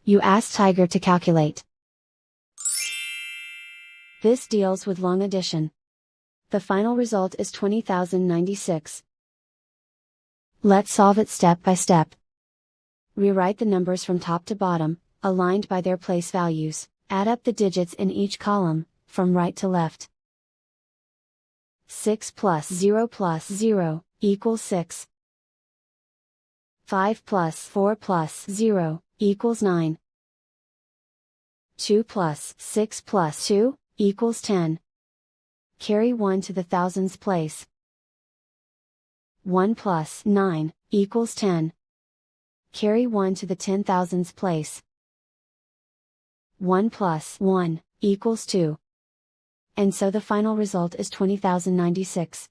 You ask Tiger to calculate. This deals with long addition. The final result is 20,096. Let's solve it step by step. Rewrite the numbers from top to bottom, aligned by their place values. Add up the digits in each column, from right to left. 6 plus 0 plus 0, equals 6. 5 plus 4 plus 0, equals 9. 2 plus 6 plus 2, equals 10. Carry 1 to the thousands place. 1 plus 9, equals 10. Carry 1 to the 10,000s place. 1 plus 1, equals 2. And so the final result is 20,096.